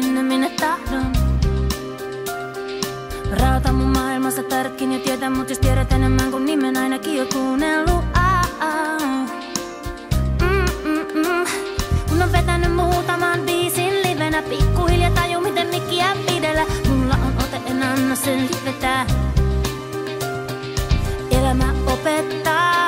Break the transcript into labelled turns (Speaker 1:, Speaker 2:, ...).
Speaker 1: sinne minne tahdon. Rauta mun maailmassa tarkkin ja tietä, mut jos tiedät enemmän kuin nimen ainakin jo kuunnellut. Kun on vetänyt muutaman biisin livenä, pikkuhiljaa taju miten mikkiä pidellä. Mulla on ote, en anna sen vetää. Elämä opettaa.